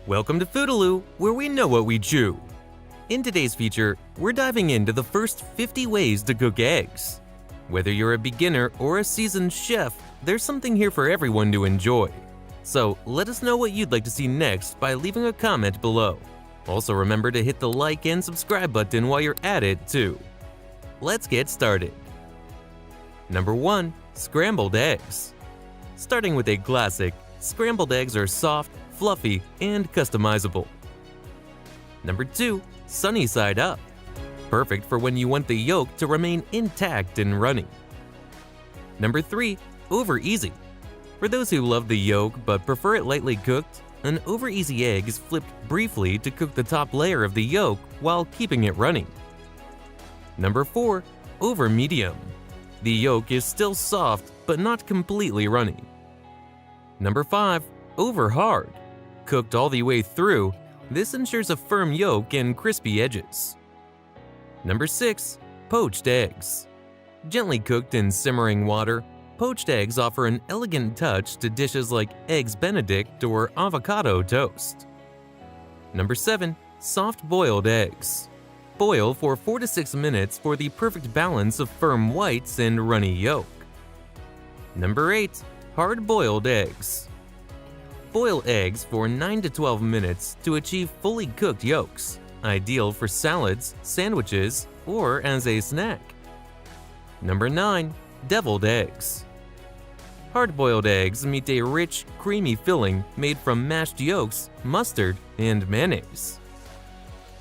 Welcome to FooDooLoo, where we know what we chew. In today's feature, we're diving into the first 50 ways to cook eggs. Whether you're a beginner or a seasoned chef, there's something here for everyone to enjoy. So let us know what you'd like to see next by leaving a comment below. Also remember to hit the like and subscribe button while you're at it too. Let's get started. Number 1. Scrambled eggs. Starting with a classic, scrambled eggs are soft, fluffy, and customizable. Number 2. Sunny side up. Perfect for when you want the yolk to remain intact and runny. Number 3. Over easy. For those who love the yolk but prefer it lightly cooked, an over easy egg is flipped briefly to cook the top layer of the yolk while keeping it runny. Number 4. Over medium. The yolk is still soft but not completely runny. Number 5. Over hard. Cooked all the way through, this ensures a firm yolk and crispy edges. Number 6. Poached eggs. Gently cooked in simmering water, poached eggs offer an elegant touch to dishes like Eggs Benedict or avocado toast. Number 7. Soft boiled eggs. Boil for 4 to 6 minutes for the perfect balance of firm whites and runny yolk. Number 8. Hard-boiled eggs. Boil eggs for 9 to 12 minutes to achieve fully cooked yolks, ideal for salads, sandwiches, or as a snack. Number 9. Deviled eggs. Hard-boiled eggs meet a rich, creamy filling made from mashed yolks, mustard, and mayonnaise.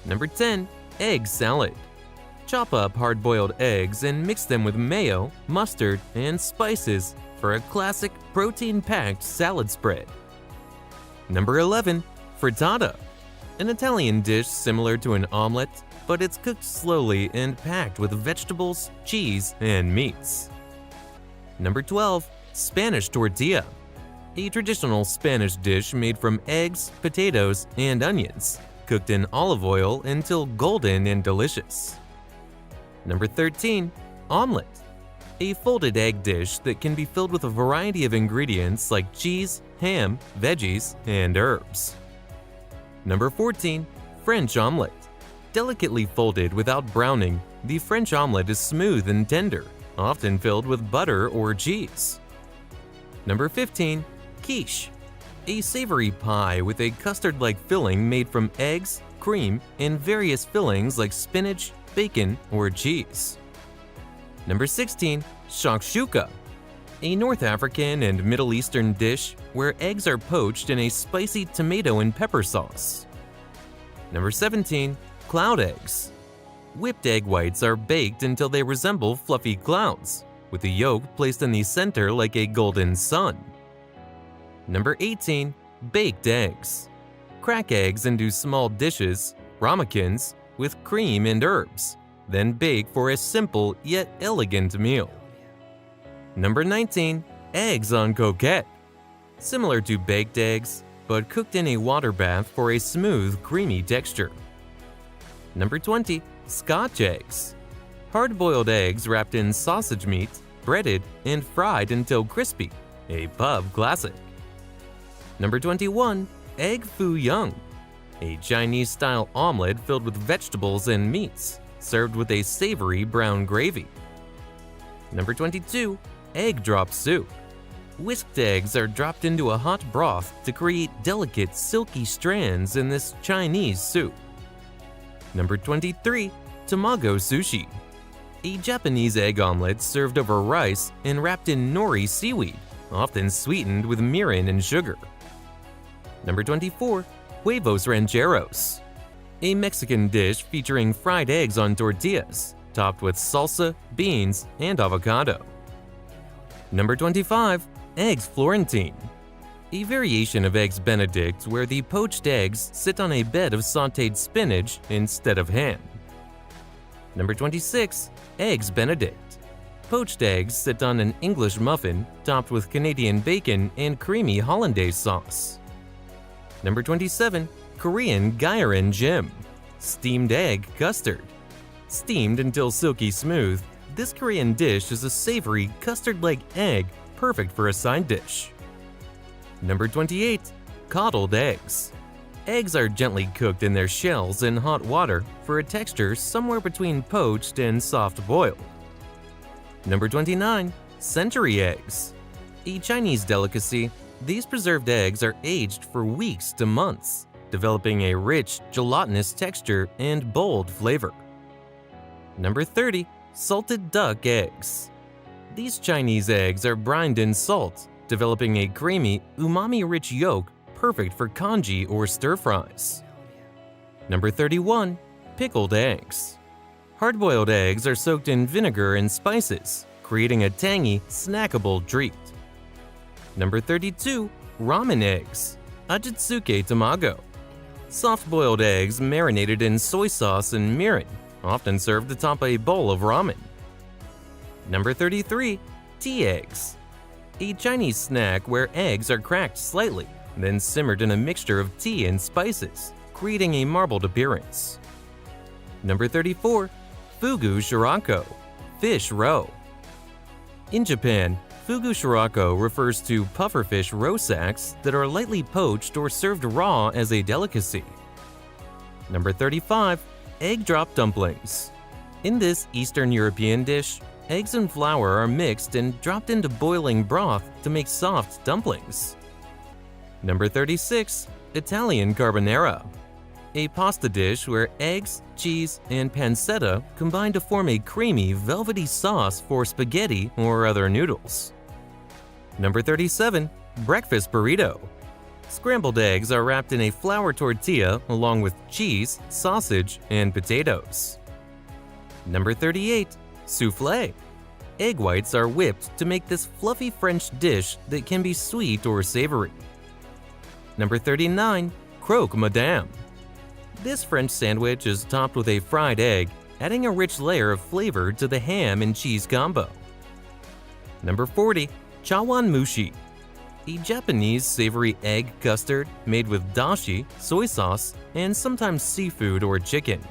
Number 10. Egg salad. Chop up hard-boiled eggs and mix them with mayo, mustard, and spices for a classic protein-packed salad spread. Number 11. Frittata. An Italian dish similar to an omelet, but it's cooked slowly and packed with vegetables, cheese, and meats. Number 12. Spanish tortilla. A traditional Spanish dish made from eggs, potatoes, and onions, cooked in olive oil until golden and delicious. Number 13. Omelet. A folded egg dish that can be filled with a variety of ingredients like cheese, ham, veggies, and herbs. Number 14. French omelet. Delicately folded without browning, the French omelet is smooth and tender, often filled with butter or cheese. Number 15. Quiche. A savory pie with a custard-like filling made from eggs, cream, and various fillings like spinach, bacon, or cheese. Number 16. Shakshuka. A North African and Middle Eastern dish where eggs are poached in a spicy tomato and pepper sauce. Number 17. Cloud eggs. Whipped egg whites are baked until they resemble fluffy clouds, with the yolk placed in the center like a golden sun. Number 18. Baked eggs. Crack eggs into small dishes, ramekins, with cream and herbs, then bake for a simple yet elegant meal. Number 19. Eggs en coquette. Similar to baked eggs, but cooked in a water bath for a smooth, creamy texture. Number 20. Scotch eggs. Hard-boiled eggs wrapped in sausage meat, breaded, and fried until crispy, a pub classic. Number 21. Egg foo young. A Chinese-style omelet filled with vegetables and meats, served with a savory brown gravy. Number 22. Egg drop soup. Whisked eggs are dropped into a hot broth to create delicate, silky strands in this Chinese soup. Number 23. Tamago sushi. A Japanese egg omelet served over rice and wrapped in nori seaweed, often sweetened with mirin and sugar. Number 24. Huevos rancheros. A Mexican dish featuring fried eggs on tortillas, topped with salsa, beans, and avocado. Number 25. Eggs Florentine. A variation of Eggs Benedict where the poached eggs sit on a bed of sautéed spinach instead of ham. Number 26. Eggs Benedict. Poached eggs sit on an English muffin topped with Canadian bacon and creamy hollandaise sauce. Number 27. Korean Gyeran Jim. Steamed egg custard. Steamed until silky smooth, this Korean dish is a savory, custard-like egg perfect for a side dish. Number 28. Coddled eggs. Eggs are gently cooked in their shells in hot water for a texture somewhere between poached and soft-boiled. Number 29. Century eggs. A Chinese delicacy, these preserved eggs are aged for weeks to months, developing a rich, gelatinous texture and bold flavor. Number 30. Salted duck eggs. These Chinese eggs are brined in salt, developing a creamy, umami-rich yolk perfect for congee or stir-fries. Number 31. Pickled eggs. Hard-boiled eggs are soaked in vinegar and spices, creating a tangy, snackable treat. Number 32. Ramen eggs. Ajitsuke tamago. Soft-boiled eggs marinated in soy sauce and mirin, often served atop a bowl of ramen. Number 33. Tea eggs. A Chinese snack where eggs are cracked slightly, then simmered in a mixture of tea and spices, creating a marbled appearance. Number 34. Fugu shirako. Fish roe. In Japan, fugu shirako refers to pufferfish roe sacks that are lightly poached or served raw as a delicacy. Number 35. Egg drop dumplings. In this Eastern European dish, eggs and flour are mixed and dropped into boiling broth to make soft dumplings. Number 36. Italian carbonara. A pasta dish where eggs, cheese, and pancetta combine to form a creamy, velvety sauce for spaghetti or other noodles. Number 37. Breakfast burrito. Scrambled eggs are wrapped in a flour tortilla along with cheese, sausage, and potatoes. Number 38. Soufflé. Egg whites are whipped to make this fluffy French dish that can be sweet or savory. Number 39. Croque madame. This French sandwich is topped with a fried egg, adding a rich layer of flavor to the ham and cheese combo. Number 40. Chawanmushi. A Japanese savory egg custard made with dashi, soy sauce, and sometimes seafood or chicken.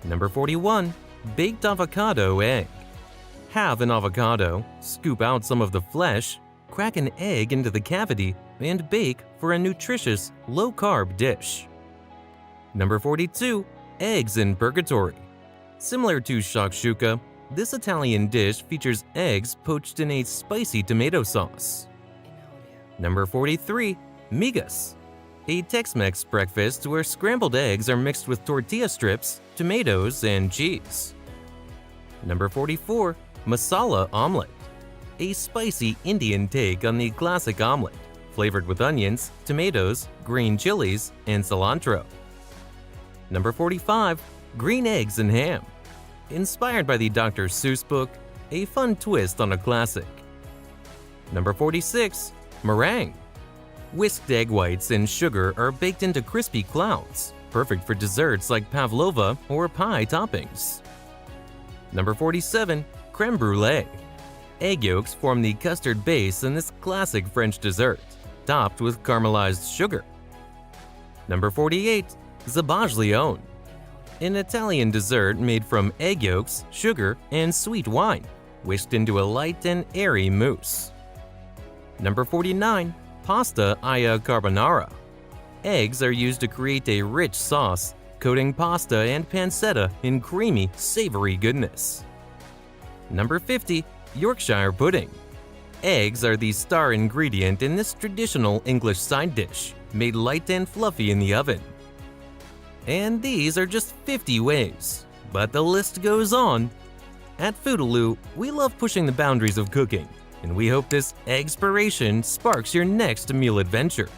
Number 41. Baked avocado egg. Halve an avocado, scoop out some of the flesh, crack an egg into the cavity, and bake for a nutritious, low-carb dish. Number 42. Eggs in purgatory. Similar to shakshuka, this Italian dish features eggs poached in a spicy tomato sauce. Number 43. Migas. A Tex-Mex breakfast where scrambled eggs are mixed with tortilla strips, tomatoes, and cheese. Number 44. Masala omelet. A spicy Indian take on the classic omelet, flavored with onions, tomatoes, green chilies, and cilantro. Number 45. Green eggs and ham. Inspired by the Dr. Seuss book, a fun twist on a classic. Number 46. Meringue. Whisked egg whites and sugar are baked into crispy clouds, perfect for desserts like pavlova or pie toppings. Number 47. Crème brûlée. Egg yolks form the custard base in this classic French dessert, topped with caramelized sugar. Number 48. Zabaj Leone. An Italian dessert made from egg yolks, sugar, and sweet wine, whisked into a light and airy mousse. Number 49. Pasta alla carbonara. Eggs are used to create a rich sauce, coating pasta and pancetta in creamy, savory goodness. Number 50. Yorkshire pudding. Eggs are the star ingredient in this traditional English side dish, made light and fluffy in the oven. And these are just 50 ways, but the list goes on. At FooDooLoo, we love pushing the boundaries of cooking, and we hope this eggspiration sparks your next meal adventure.